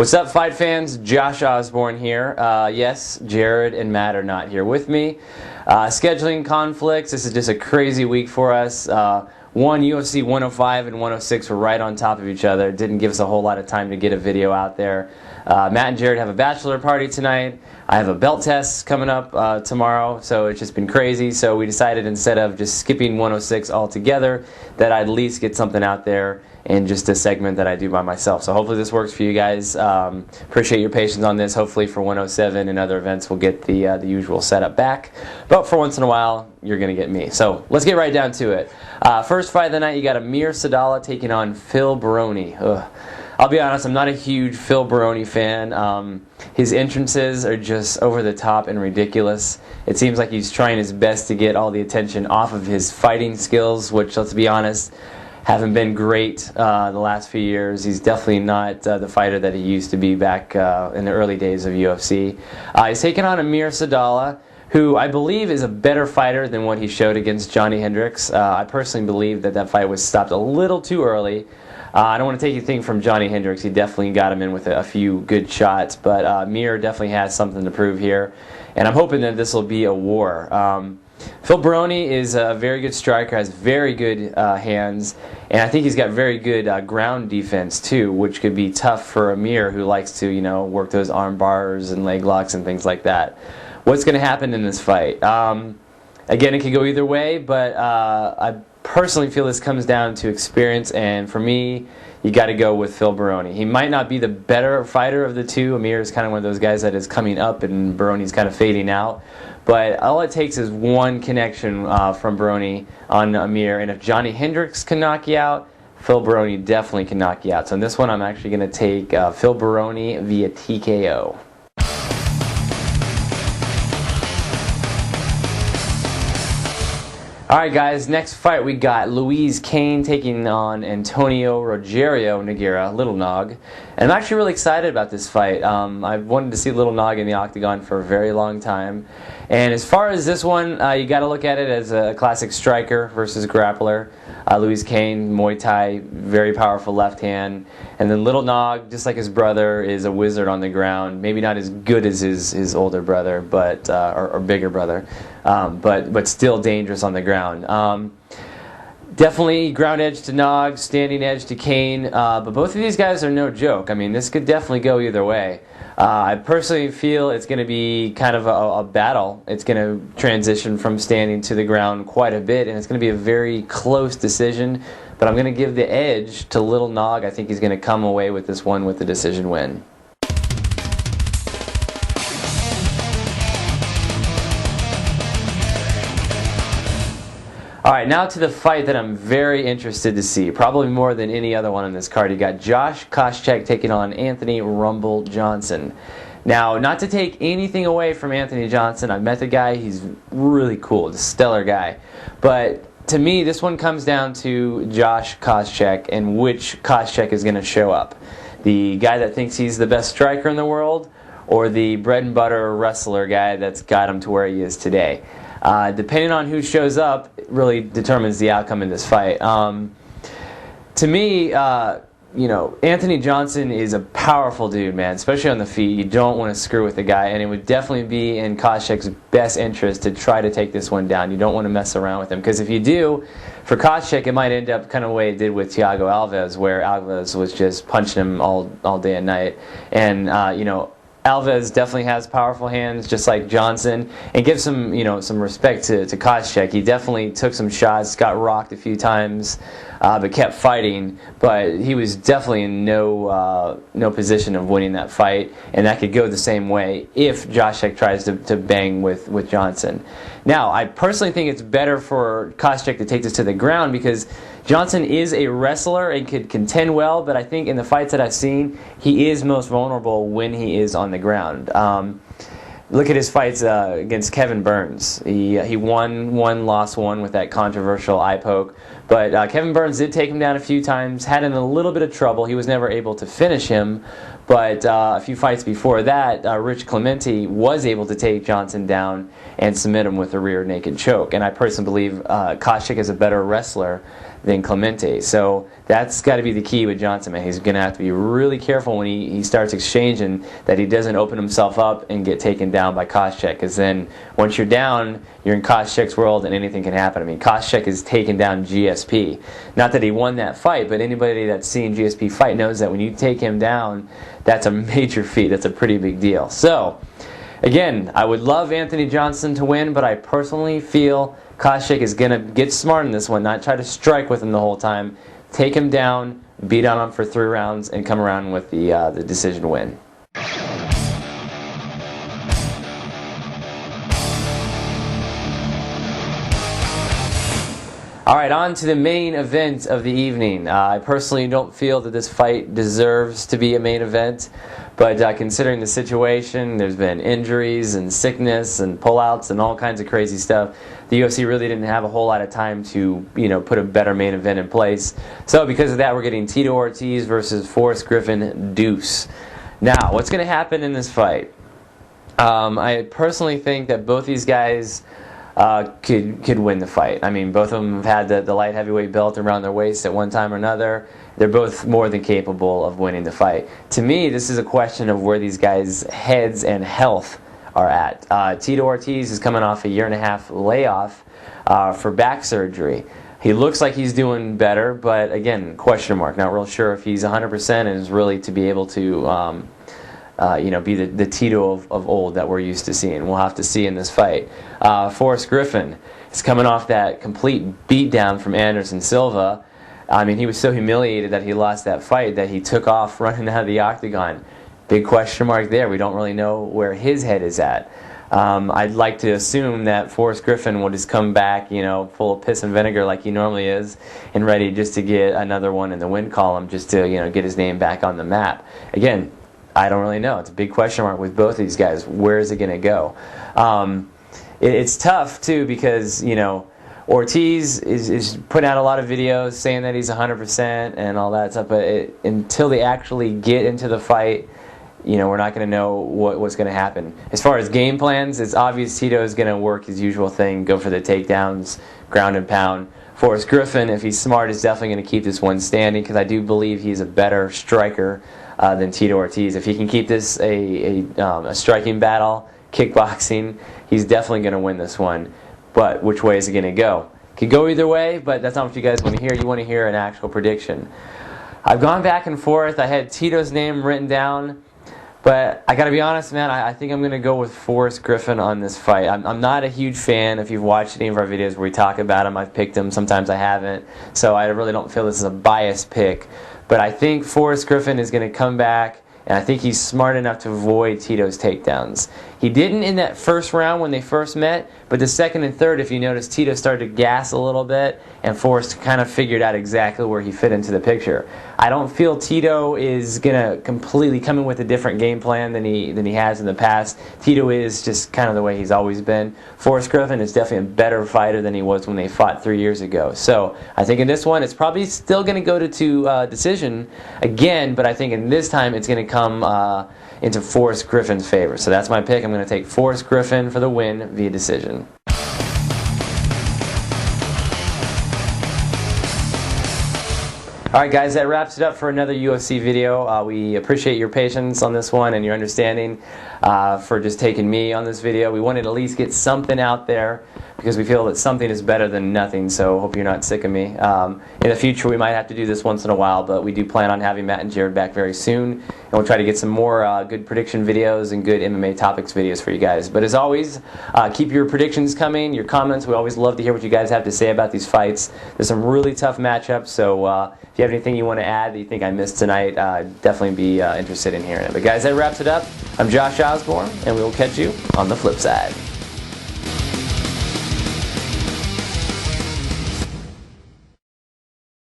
What's up, fight fans? Josh Osborne here. Yes, Jared and Matt are not here with me. Scheduling conflicts. This is just a crazy week for us. UFC 105 and 106 were right on top of each other. It didn't give us a whole lot of time to get a video out there. Matt and Jared have a bachelor party tonight. I have a belt test coming up tomorrow, so it's just been crazy. So we decided, instead of just skipping 106 altogether, that I'd at least get something out there in just a segment that I do by myself. So hopefully this works for you guys. Appreciate your patience on this. Hopefully for 107 and other events we'll get the usual setup back. But for once in a while, you're going to get me. So let's get right down to it. First fight of the night, you got Amir Sadollah taking on Phil Baroni. I'll be honest, I'm not a huge Phil Baroni fan. His entrances are just over the top and ridiculous. It seems like he's trying his best to get all the attention off of his fighting skills, which, let's be honest, haven't been great the last few years. He's definitely not the fighter that he used to be back in the early days of UFC. He's taking on Amir Sadollah, who I believe is a better fighter than what he showed against Johnny Hendricks. I personally believe that fight was stopped a little too early. I don't want to take anything from Johnny Hendricks. He definitely got him in with a few good shots, but Amir definitely has something to prove here, and I'm hoping that this will be a war. Phil Baroni is a very good striker, has very good hands, and I think he's got very good ground defense too, which could be tough for Amir, who likes to, work those arm bars and leg locks and things like that. What's going to happen in this fight? Again, it could go either way, but I personally feel this comes down to experience, and for me, you got to go with Phil Baroni. He might not be the better fighter of the two. Amir is kind of one of those guys that is coming up, and Baroni's kind of fading out. But all it takes is one connection from Baroni on Amir, and if Johnny Hendricks can knock you out, Phil Baroni definitely can knock you out. So in this one, I'm actually going to take Phil Baroni via TKO. Alright guys, next fight we got Luiz taking on Antonio Rogerio, Nogueira, Little Nog. And I'm actually really excited about this fight. I've wanted to see Little Nog in the octagon for a very long time. And as far as this one, you got to look at it as a classic striker versus grappler. Luiz Muay Thai, very powerful left hand. And then Little Nog, just like his brother, is a wizard on the ground. Maybe not as good as his older brother, but or bigger brother, but still dangerous on the ground. Definitely ground edge to Nog, standing edge to Kane, but both of these guys are no joke. I mean, this could definitely go either way. I personally feel it's going to be kind of a battle. It's going to transition from standing to the ground quite a bit, and it's going to be a very close decision, but I'm going to give the edge to Little Nog. I think he's going to come away with this one with the decision win. Alright, now to the fight that I'm very interested to see, probably more than any other one on this card. You got Josh Koscheck taking on Anthony Rumble Johnson. Now, not to take anything away from Anthony Johnson, I've met the guy, he's really cool, a stellar guy. But to me, this one comes down to Josh Koscheck and which Koscheck is going to show up. The guy that thinks he's the best striker in the world, or the bread and butter wrestler guy that's got him to where he is today. Depending on who shows up, it really determines the outcome in this fight. To me, Anthony Johnson is a powerful dude, man, especially on the feet. You don't want to screw with the guy, and it would definitely be in Koscheck's best interest to try to take this one down. You don't want to mess around with him, because if you do, for Koscheck, it might end up kind of the way it did with Thiago Alves, where Alves was just punching him all day and night. And, Alves definitely has powerful hands, just like Johnson, and give some respect to Koscheck. He definitely took some shots, got rocked a few times, but kept fighting. But he was definitely in no position of winning that fight, and that could go the same way if Koscheck tries to bang with Johnson. Now, I personally think it's better for Koscheck to take this to the ground, because Johnson is a wrestler and could contend well, but I think in the fights that I've seen, he is most vulnerable when he is on the ground. Look at his fights against Kevin Burns. He won one, lost one with that controversial eye poke. But Kevin Burns did take him down a few times, had in a little bit of trouble. He was never able to finish him. But a few fights before that, Rich Clemente was able to take Johnson down and submit him with a rear naked choke. And I personally believe Koscheck is a better wrestler than Clemente. So that's got to be the key with Johnson, man. He's going to have to be really careful when he starts exchanging, that he doesn't open himself up and get taken down by Koscheck. Because then once you're down, you're in Koscheck's world and anything can happen. I mean, Koscheck has taken down GSP. Not that he won that fight, but anybody that's seen GSP fight knows that when you take him down, that's a major feat. That's a pretty big deal. So, again, I would love Anthony Johnson to win, but I personally feel Koscheck is going to get smart in this one, not try to strike with him the whole time, take him down, beat on him for 3 rounds, and come around with the decision win. All right, on to the main event of the evening. I personally don't feel that this fight deserves to be a main event, but considering the situation, there's been injuries and sickness and pullouts and all kinds of crazy stuff. The UFC really didn't have a whole lot of time to, put a better main event in place. So because of that, we're getting Tito Ortiz versus Forrest Griffin Deuce. Now, what's going to happen in this fight? I personally think that both these guys could win the fight. I mean, both of them have had the light heavyweight belt around their waist at one time or another. They're both more than capable of winning the fight. To me, this is a question of where these guys' heads and health are at. Tito Ortiz is coming off a 1.5-year layoff for back surgery. He looks like he's doing better, but again, question mark. Not real sure if he's 100% and is really to be able to be the Tito of old that we're used to seeing. We'll have to see in this fight. Forrest Griffin is coming off that complete beatdown from Anderson Silva. I mean, he was so humiliated that he lost that fight that he took off running out of the octagon. Big question mark there. We don't really know where his head is at. I'd like to assume that Forrest Griffin will just come back, full of piss and vinegar like he normally is, and ready just to get another one in the win column, just to get his name back on the map. Again, I don't really know. It's a big question mark with both of these guys. Where is it going to go? It's tough, too, because, Ortiz is putting out a lot of videos saying that he's 100% and all that stuff, but until they actually get into the fight, we're not going to know what's going to happen. As far as game plans, it's obvious Tito is going to work his usual thing, go for the takedowns, ground and pound. Forrest Griffin, if he's smart, is definitely going to keep this one standing, because I do believe he's a better striker than Tito Ortiz. If he can keep this a striking battle, kickboxing, he's definitely going to win this one. But which way is it going to go? Could go either way, but that's not what you guys want to hear. You want to hear an actual prediction. I've gone back and forth. I had Tito's name written down, but I got to be honest, man, I think I'm going to go with Forrest Griffin on this fight. I'm not a huge fan. If you've watched any of our videos where we talk about him, I've picked him. Sometimes I haven't. So I really don't feel this is a biased pick. But I think Forrest Griffin is going to come back, and I think he's smart enough to avoid Tito's takedowns. He didn't in that first round when they first met, but the second and third, if you notice, Tito started to gas a little bit, and Forrest kind of figured out exactly where he fit into the picture. I don't feel Tito is going to completely come in with a different game plan than he has in the past. Tito is just kind of the way he's always been. Forrest Griffin is definitely a better fighter than he was when they fought 3 years ago. So I think in this one, it's probably still going to go to decision again, but I think in this time it's going to come into Forrest Griffin's favor. So that's my pick. I'm going to take Forrest Griffin for the win via decision. Alright guys, that wraps it up for another UFC video. We appreciate your patience on this one and your understanding for just taking me on this video. We wanted to at least get something out there because we feel that something is better than nothing, so hope you're not sick of me. In the future we might have to do this once in a while, but we do plan on having Matt and Jared back very soon, and we'll try to get some more good prediction videos and good MMA topics videos for you guys. But as always, keep your predictions coming, your comments. We always love to hear what you guys have to say about these fights. There's some really tough matchups, so if you have anything you want to add that you think I missed tonight, definitely be interested in hearing it. But guys, that wraps it up. I'm Josh Osborne, and we will catch you on the flip side.